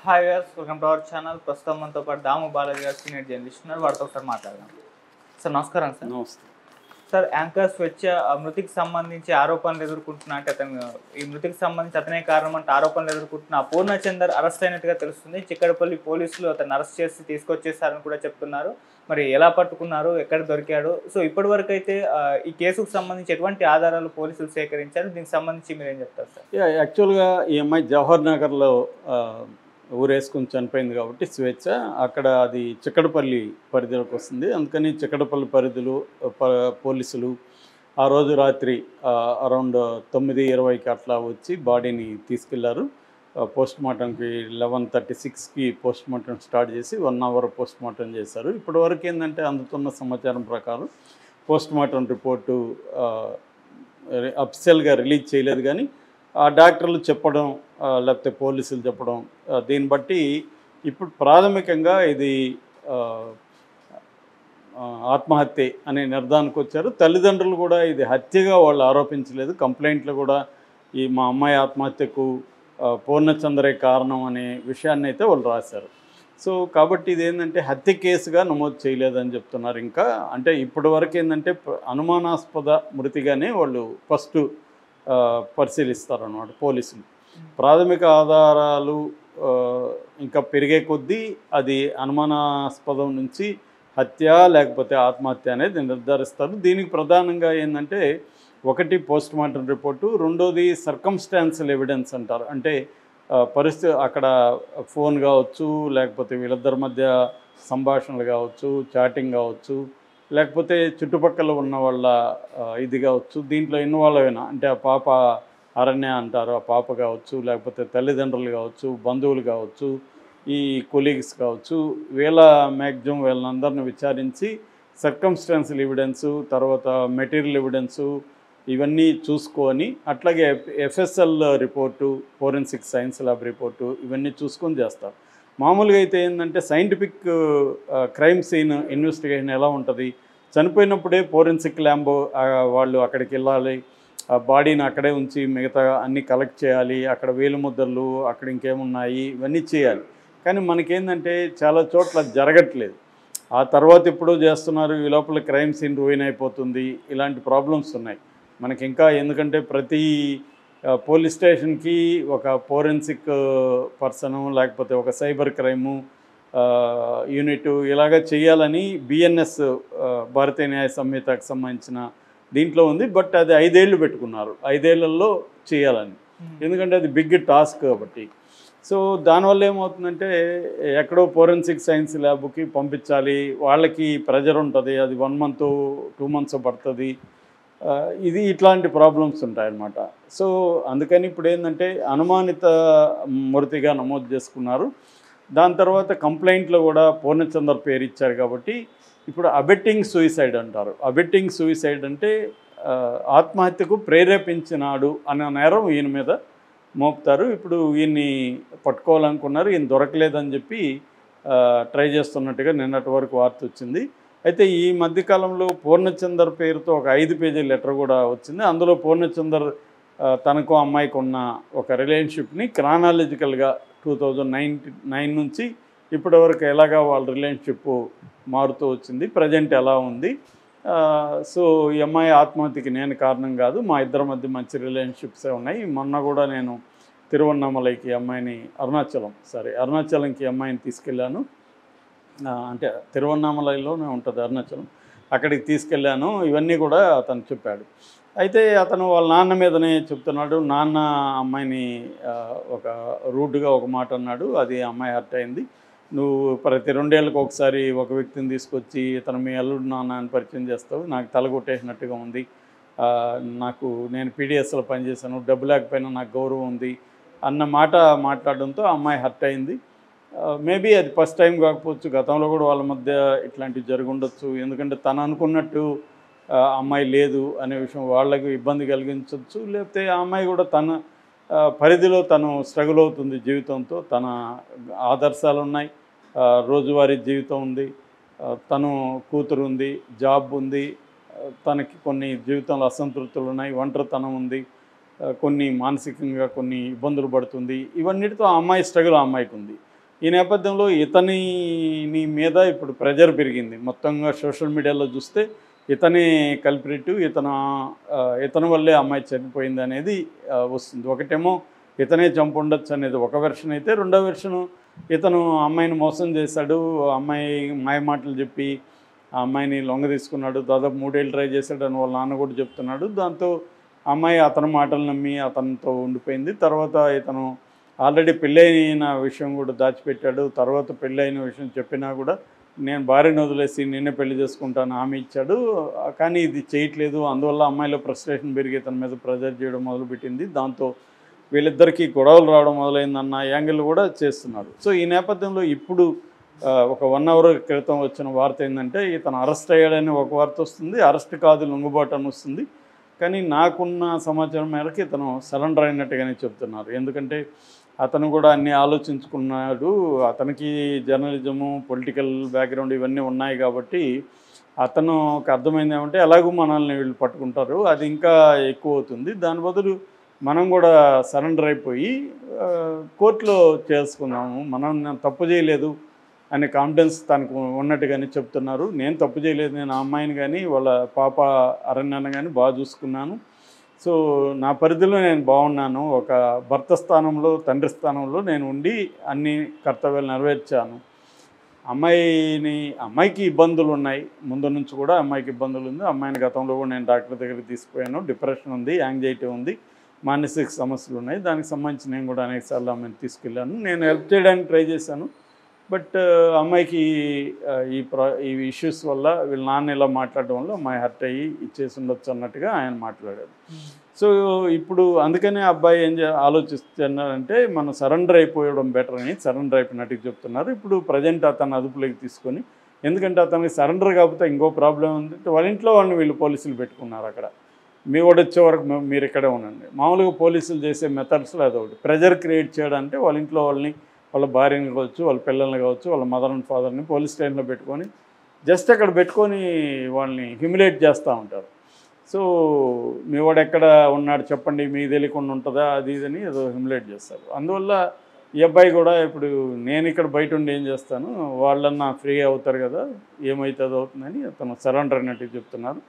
Hi viewers, welcome to our channel. ప్రస్తుతం మనతో పాటు దాము బాలాజీ గారు సీనియర్ జర్నలిస్ట్ ఉన్నారు. వారితో ఒకసారి మాట్లాడదాం. సార్ నమస్కారం. సార్ నమస్తే. సార్ యాంకర్ స్వేచ్ఛ మృతికి సంబంధించి ఆరోపణలు ఎదుర్కొంటున్నా అంటే ఈ మృతికి సంబంధించి అతనే కారణం అంటే ఆరోపణలు ఎదుర్కొంటున్న పూర్ణచందర్ అరెస్ట్ అయినట్టుగా తెలుస్తుంది. చిక్కడపల్లి పోలీసులు అతను అరెస్ట్ చేసి తీసుకొచ్చేసారని కూడా చెప్తున్నారు. మరి ఎలా పట్టుకున్నారు, ఎక్కడ దొరికాడు? సో ఇప్పటి వరకు అయితే ఈ కేసుకు సంబంధించి ఎటువంటి ఆధారాలు పోలీసులు సేకరించారు? దీనికి సంబంధించి మీరు ఏం చెప్తారు సార్? యాక్చువల్గా ఈ అమ్మాయి జవహర్ నగర్లో ఊరేసుకుని చనిపోయింది కాబట్టి స్వేచ్ఛ అక్కడ అది చిక్కడపల్లి పరిధిలోకి వస్తుంది. అందుకని చిక్కడపల్లి పరిధిలో పోలీసులు ఆ రోజు రాత్రి అరౌండ్ 9:20కి అట్లా వచ్చి బాడీని తీసుకెళ్లారు. పోస్ట్ మార్టంకి 11:36కి పోస్ట్ మార్టం స్టార్ట్ చేసి 1 అవర్ పోస్ట్ మార్టం చేశారు. ఇప్పటివరకు ఏంటంటే అందుతున్న సమాచారం ప్రకారం పోస్ట్ మార్టం రిపోర్టు అఫిషియల్గా రిలీజ్ చేయలేదు, కానీ ఆ డాక్టర్లు చెప్పడం లేకపోతే పోలీసులు చెప్పడం దీన్ని బట్టి ఇప్పుడు ప్రాథమికంగా ఇది ఆత్మహత్య అనే నిర్ధారణకు వచ్చారు. తల్లిదండ్రులు కూడా ఇది హత్యగా వాళ్ళు ఆరోపించలేదు. కంప్లైంట్లు కూడా ఈ మా అమ్మాయి ఆత్మహత్యకు పూర్ణచంద్రే కారణం అనే విషయాన్ని అయితే వాళ్ళు రాశారు. సో కాబట్టి ఇది ఏంటంటే హత్య కేసుగా నమోదు చేయలేదని చెప్తున్నారు. ఇంకా అంటే ఇప్పటి వరకు ఏంటంటే అనుమానాస్పద మృతిగానే వాళ్ళు ఫస్ట్ పరిశీలిస్తారన్నమాట పోలీసులు. ప్రాథమిక ఆధారాలు ఇంకా పెరిగే కొద్దీ అది అనుమానాస్పదం నుంచి హత్య లేకపోతే ఆత్మహత్య అనేది నిర్ధారిస్తారు. దీనికి ప్రధానంగా ఏంటంటే ఒకటి పోస్ట్ మార్టం రిపోర్టు, రెండోది సర్కమ్స్టాన్షియల్ ఎవిడెన్స్ అంటారు. అంటే పరిస్థితి అక్కడ ఫోన్ కావచ్చు, లేకపోతే వీళ్ళిద్దరి మధ్య సంభాషణలు కావచ్చు, చాటింగ్ కావచ్చు, లేకపోతే చుట్టుపక్కల ఉన్న వాళ్ళ ఇది కావచ్చు, దీంట్లో ఇన్వాల్వ్ అయినా అంటే ఆ పాప అరణ్య అంటారు, ఆ పాప కావచ్చు, లేకపోతే తల్లిదండ్రులు కావచ్చు, బంధువులు కావచ్చు, ఈ కొలీగ్స్ కావచ్చు, మ్యాక్సిమం వీళ్ళందరిని విచారించి సర్కమ్స్టాన్షియల్ ఎవిడెన్సు, తర్వాత మెటీరియల్ ఎవిడెన్సు ఇవన్నీ చూసుకొని, అట్లాగే FSL report, forensic science lab report ఇవన్నీ చూసుకొని చేస్తారు. మామూలుగా అయితే ఏంటంటే సైంటిఫిక్ క్రైమ్ సీన్ ఇన్వెస్టిగేషన్ ఎలా ఉంటుంది, చనిపోయినప్పుడే ఫోరెన్సిక్ ల్యాబ్ వాళ్ళు అక్కడికి వెళ్ళాలి, ఆ బాడీని అక్కడే ఉంచి మిగతా అన్నీ కలెక్ట్ చేయాలి, అక్కడ వేలుముద్రలు అక్కడ ఇంకేమున్నాయి ఇవన్నీ చేయాలి. కానీ మనకేంటంటే చాలా చోట్ల జరగట్లేదు. ఆ తర్వాత ఎప్పుడో చేస్తున్నారు, ఈ లోపల క్రైమ్ సీన్ రూయిన్ అయిపోతుంది. ఇలాంటి ప్రాబ్లమ్స్ ఉన్నాయి మనకి ఇంకా. ఎందుకంటే ప్రతి పోలీస్ స్టేషన్కి ఒక ఫోరెన్సిక్ పర్సను లేకపోతే ఒక సైబర్ క్రైము యూనిట్ ఇలాగ చేయాలని బిఎన్ఎస్ భారతీయ న్యాయ సంహితకు సంబంధించిన దీంట్లో ఉంది. బట్ అది 5 ఏళ్ళు పెట్టుకున్నారు, 5 ఏళ్లలో చేయాలని. ఎందుకంటే అది బిగ్ టాస్క్ కాబట్టి. సో దానివల్ల ఏమవుతుందంటే ఎక్కడో ఫోరెన్సిక్ సైన్స్ ల్యాబ్కి పంపించాలి, వాళ్ళకి ప్రెజర్ ఉంటుంది, అది 1 మంత్ 2 మంత్స్ పడుతుంది. ఇది ఇట్లాంటి ప్రాబ్లమ్స్ ఉంటాయన్నమాట. సో అందుకని ఇప్పుడు ఏంటంటే అనుమానిత మృతిగా నమోదు చేసుకున్నారు. దాని తర్వాత కంప్లైంట్లో కూడా పూర్ణచందర్ పేరు ఇచ్చారు కాబట్టి ఇప్పుడు అబెట్టింగ్ సూయిసైడ్ అంటారు. అబెట్టింగ్ సూయిసైడ్ అంటే ఆత్మహత్యకు ప్రేరేపించినాడు అనే నేరం ఈయన మీద మోపుతారు. ఇప్పుడు ఈయన్ని పట్టుకోవాలనుకున్నారు, ఈయన దొరకలేదని చెప్పి ట్రై చేస్తున్నట్టుగా నిన్నటి వరకు వార్త వచ్చింది. అయితే ఈ మధ్యకాలంలో పూర్ణచందర్ పేరుతో ఒక 5 పేజీ లెటర్ కూడా వచ్చింది. అందులో పూర్ణచందర్ తనకు అమ్మాయికి ఉన్న ఒక రిలేషన్షిప్ని క్రానాలజికల్గా 2009 నుంచి ఇప్పటి వరకు ఎలాగా వాళ్ళ రిలేషన్షిప్ మారుతూ వచ్చింది, ప్రజెంట్ ఎలా ఉంది. సో ఈ అమ్మాయి ఆత్మహత్యకి నేను కారణం కాదు, మా ఇద్దరి మధ్య మంచి రిలేషన్షిప్సే ఉన్నాయి. మొన్న కూడా నేను తిరువన్నామలైకి అమ్మాయిని అరుణాచలంకి అమ్మాయిని తీసుకెళ్ళాను. అంటే తిరువన్నామలైలోనే ఉంటుంది అరుణాచలం, అక్కడికి తీసుకెళ్ళాను. ఇవన్నీ కూడా అతను చెప్పాడు. అయితే అతను వాళ్ళ నాన్న మీదనే చెప్తున్నాడు. నాన్న అమ్మాయిని ఒక రూడ్గా ఒక మాట అన్నాడు, అది అమ్మాయి హర్ట్ అయింది. నువ్వు ప్రతి 2 ఏళ్ళకి ఒకసారి ఒక వ్యక్తిని తీసుకొచ్చి ఇతను మీ అల్లుడు నాన్న అని పరిచయం చేస్తావు, నాకు తలగొట్టేసినట్టుగా ఉంది. నేను పీడిఎస్లో పనిచేశాను, డబ్బు లేకపోయినా నాకు గౌరవం ఉంది అన్న మాట మాట్లాడడంతో అమ్మాయి హర్ట్ అయింది. మేబీ అది ఫస్ట్ టైం కాకపోవచ్చు, గతంలో కూడా వాళ్ళ మధ్య ఇట్లాంటివి జరిగి ఉండొచ్చు. ఎందుకంటే తను అనుకున్నట్టు అమ్మాయి లేదు అనే విషయం వాళ్ళకి ఇబ్బంది కలిగించవచ్చు. లేకపోతే ఆ అమ్మాయి కూడా తన పరిధిలో తను స్ట్రగుల్ అవుతుంది జీవితంతో. తన ఆదర్శాలు ఉన్నాయి, రోజువారీ జీవితం ఉంది, తను కూతురు ఉంది, జాబ్ ఉంది, తనకి కొన్ని జీవితంలో అసంతృప్తులు ఉన్నాయి, ఒంటరితనం ఉంది, కొన్ని మానసికంగా కొన్ని ఇబ్బందులు పడుతుంది. ఇవన్నిటితో ఆ అమ్మాయి స్ట్రగుల్ ఆ అమ్మాయికి ఉంది. ఈ నేపథ్యంలో ఇతని మీద ఇప్పుడు ప్రెజర్ పెరిగింది. మొత్తంగా సోషల్ మీడియాలో చూస్తే ఇతని కల్ప్రిట్, ఇతని వల్లే అమ్మాయి చనిపోయింది అనేది వస్తుంది. ఒకటేమో ఇతనే చంపుండొచ్చు అనేది ఒక వెర్షన్ అయితే, రెండో వెర్షను ఇతను అమ్మాయిని మోసం చేశాడు, అమ్మాయి మాయమాటలు చెప్పి ఆ అమ్మాయిని లొంగ తీసుకున్నాడు, దాదాపు 3 ఏళ్ళు ట్రై చేశాడని వాళ్ళ నాన్న కూడా చెప్తున్నాడు. దాంతో అమ్మాయి అతని మాటలు నమ్మి అతనితో ఉండిపోయింది. తర్వాత ఇతను ఆల్రెడీ పెళ్ళైన విషయం కూడా దాచిపెట్టాడు. తర్వాత పెళ్ళైన విషయం చెప్పినా కూడా నేను భార్యను వదిలేసి నిన్నే పెళ్లి చేసుకుంటాను హామీ ఇచ్చాడు, కానీ ఇది చేయట్లేదు. అందువల్ల అమ్మాయిలో ఫ్రస్ట్రేషన్ పెరిగి ఇతని మీద ప్రెజర్ చేయడం మొదలుపెట్టింది. దాంతో వీళ్ళిద్దరికీ గొడవలు రావడం మొదలైందన్న యాంగిల్ కూడా చేస్తున్నారు. సో ఈ నేపథ్యంలో ఇప్పుడు ఒక 1 అవర్ క్రితం వచ్చిన వార్త ఏంటంటే ఇతను అరెస్ట్ అయ్యాడని ఒక వార్త వస్తుంది, అరెస్ట్ కాదు లొంగుబాటు అని వస్తుంది. కానీ నాకున్న సమాచారం మేరకు ఇతను సరెండర్ అయినట్టుగానే చెప్తున్నారు. ఎందుకంటే అతను కూడా అన్నీ ఆలోచించుకున్నాడు. అతనికి జర్నలిజము, పొలిటికల్ బ్యాక్గ్రౌండ్ ఇవన్నీ ఉన్నాయి కాబట్టి అతనుకు అర్థమైంది ఏమంటే ఎలాగూ మనల్ని వీళ్ళు పట్టుకుంటారు, అది ఇంకా ఎక్కువ అవుతుంది, దాని బదులు మనం కూడా సరెండర్ అయిపోయి కోర్టులో చేసుకుందాము, మనం తప్పు చేయలేదు అనే కాన్ఫిడెన్స్ తనకు ఉన్నట్టుగానే చెప్తున్నారు. నేను తప్పు చేయలేదు, నేను ఆ అమ్మాయిని కానీ వాళ్ళ పాప అరణ్యాన్ని కానీ బాగా చూసుకున్నాను. సో నా పరిధిలో నేను బాగున్నాను, ఒక భర్త స్థానంలో తండ్రి స్థానంలో నేను ఉండి అన్ని కర్తవ్యాలు నెరవేర్చాను. అమ్మాయికి ఇబ్బందులు ఉన్నాయి, ముందు నుంచి కూడా అమ్మాయికి ఇబ్బందులు ఉంది. అమ్మాయిని గతంలో కూడా నేను డాక్టర్ దగ్గరికి తీసుకుపోయాను. డిప్రెషన్ ఉంది, యాంగ్జైటీ ఉంది, మానసిక సమస్యలు ఉన్నాయి. దానికి సంబంధించి నేను కూడా అనేకసార్లు అమ్మాయిని తీసుకెళ్ళాను. నేను హెల్ప్ చేయడానికి ట్రై చేశాను. బట్ అమ్మాయికి ఈ ఇష్యూస్ వల్ల వీళ్ళ నాన్న ఇలా మాట్లాడడం వల్ల అమ్మాయి హర్ట్ అయ్యి ఇచ్చేసి ఉండొచ్చు అన్నట్టుగా ఆయన మాట్లాడారు. సో ఇప్పుడు అందుకనే అబ్బాయి ఆలోచిస్తున్నారంటే మనం సరెండర్ అయిపోవడం బెటర్ అని సరెండర్ అయిపోయినట్టుగా చెప్తున్నారు. ఇప్పుడు ప్రజెంట్ అతను అదుపులోకి తీసుకొని, ఎందుకంటే అతనికి సరెండర్ కాకపోతే ఇంకో ప్రాబ్లం ఉంది, వాళ్ళ ఇంట్లో వాళ్ళని వీళ్ళు పోలీసులు పెట్టుకున్నారు. అక్కడ మీ వాడు వచ్చే వరకు మీరు ఇక్కడే ఉండండి. మామూలుగా పోలీసులు చేసే మెథడ్స్లో అదొకటి, ప్రెజర్ క్రియేట్ చేయడానికి వాళ్ళ ఇంట్లో వాళ్ళని, వాళ్ళ భార్యని కావచ్చు, వాళ్ళ పిల్లల్ని కావచ్చు, వాళ్ళ మదర్ అండ్ ఫాదర్ని పోలీస్ స్టేషన్లో పెట్టుకొని జస్ట్ అక్కడ పెట్టుకొని వాళ్ళని హ్యూమిలేట్ చేస్తూ ఉంటారు. సో మీ వాడు ఎక్కడ ఉన్నాడు చెప్పండి, మీకు తెలియకుండా ఉంటుందా, అది ఇదని ఏదో హ్యూమిలేట్ చేస్తారు. అందువల్ల ఈ అబ్బాయి కూడా ఇప్పుడు నేను ఇక్కడ బయట ఉండి ఏం చేస్తాను, వాళ్ళన్నా ఫ్రీ అవుతారు కదా, ఏమైతే అది అవుతుందని అతను సరెండర్ అన్నట్టు చెప్తున్నారు.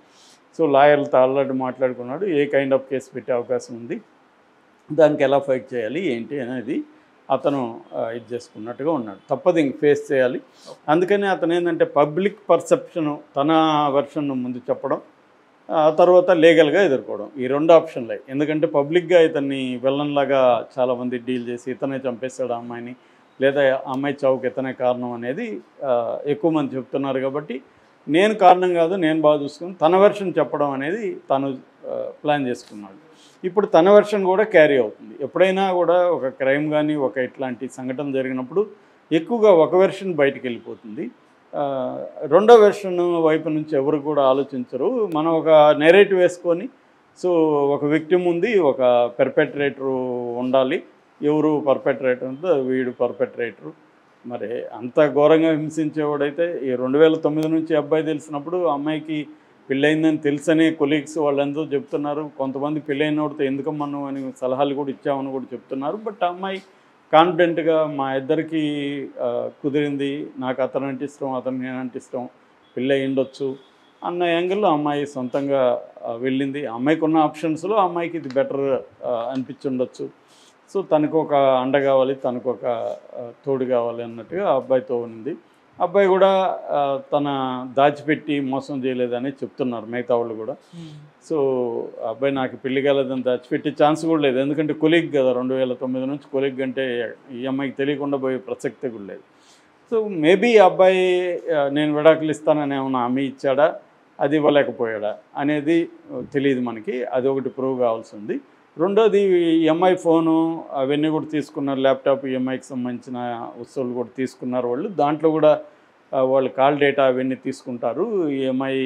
సో లాయర్లతో ఆల్రెడీ మాట్లాడుకున్నాడు, ఏ కైండ్ ఆఫ్ కేసు పెట్టే అవకాశం ఉంది, దానికి ఎలా ఫైట్ చేయాలి ఏంటి అనేది అతను ఇది చేసుకున్నట్టుగా ఉన్నాడు. తప్పదు ఇంక ఫేస్ చేయాలి. అందుకని అతను ఏంటంటే పబ్లిక్ పర్సెప్షను తన వెర్షన్ ముందు చెప్పడం, ఆ తర్వాత లీగల్గా ఎదుర్కోవడం, ఈ 2 ఆప్షన్లే. ఎందుకంటే పబ్లిక్గా ఇతన్ని విలన్లాగా చాలామంది డీల్ చేసి ఇతనే చంపేస్తాడు ఆ అమ్మాయిని, లేదా అమ్మాయి చావుకి ఇతనే కారణం అనేది ఎక్కువ మంది చెప్తున్నారు. కాబట్టి నేను కారణం కాదు, నేను బాగా చూసుకుని తన వెర్షన్ చెప్పడం అనేది తను ప్లాన్ చేసుకున్నాడు. ఇప్పుడు తన వెర్షన్ కూడా క్యారీ అవుతుంది. ఎప్పుడైనా కూడా ఒక క్రైమ్ కానీ ఒక ఇట్లాంటి సంఘటన జరిగినప్పుడు ఎక్కువగా ఒక వెర్షన్ బయటికి వెళ్ళిపోతుంది, రెండో వెర్షన్ వైపు నుంచి ఎవరు కూడా ఆలోచించరు. మనం ఒక నెరేటివ్ వేసుకొని, సో ఒక విక్టిమ్ ఉంది, ఒక పర్పెట్రేటర్ ఉండాలి, ఎవరు పర్పెట్రేటర్ ఉందో వీడు పర్పెట్రేటరు. మరి అంత ఘోరంగా హింసించేవాడైతే ఈ 2009 నుంచి అబ్బాయి తెలిసినప్పుడు అమ్మాయికి పెళ్ళయిందని తెలుసనే కొలీగ్స్ వాళ్ళందరూ చెప్తున్నారు. కొంతమంది పెళ్ళైనోడితో ఎందుకమ్మను అని సలహాలు కూడా ఇచ్చామని కూడా చెప్తున్నారు. బట్ ఆ అమ్మాయి కాన్ఫిడెంట్గా మా ఇద్దరికి కుదిరింది, నాకు అతనంటే ఇష్టం, అతను నేనంటే ఇష్టం, పెళ్ళి అయ్యిండొచ్చు అన్న యాంగిల్లో అమ్మాయి సొంతంగా వెళ్ళింది. అమ్మాయికి ఉన్న ఆప్షన్స్లో అమ్మాయికి ఇది బెటర్ అనిపించుండొచ్చు. సో తనకు ఒక అండ కావాలి, తనకు ఒక తోడు కావాలి అన్నట్టుగా అబ్బాయితో ఉంది. అబ్బాయి కూడా తన దాచిపెట్టి మోసం చేయలేదని చెప్తున్నారు మిగతా వాళ్ళు కూడా. సో అబ్బాయి నాకు పెళ్లి కాలేదని దాచిపెట్టే ఛాన్స్ కూడా లేదు, ఎందుకంటే కొలీగ్ కదా, 2009 నుంచి కొలీగ్ అంటే ఈ అమ్మాయికి తెలియకుండా పోయే ప్రసక్తే కూడా లేదు. సో మేబీ అబ్బాయి నేను విడాకులు ఇస్తానని ఏమన్నా హామీ ఇచ్చాడా, అది ఇవ్వలేకపోయాడా అనేది తెలియదు మనకి, అది ఒకటి ప్రూవ్ కావాల్సి ఉంది. రెండోది ఈఎంఐ ఫోను అవన్నీ కూడా తీసుకున్నారు, ల్యాప్టాప్ ఈఎంఐకి సంబంధించిన వస్తువులు కూడా తీసుకున్నారు వాళ్ళు. దాంట్లో కూడా వాళ్ళు కాల్ డేటా అవన్నీ తీసుకుంటారు. ఈఎంఐ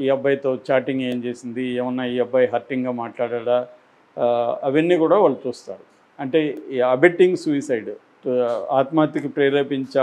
ఈ అబ్బాయితో చాటింగ్ ఏం చేసింది, ఏమన్నా ఈ అబ్బాయి హర్టింగ్గా మాట్లాడా, అవన్నీ కూడా వాళ్ళు చూస్తారు. అంటే ఈ అబెట్టింగ్ సూసైడ్, ఆత్మహత్యకి ప్రేరేపించే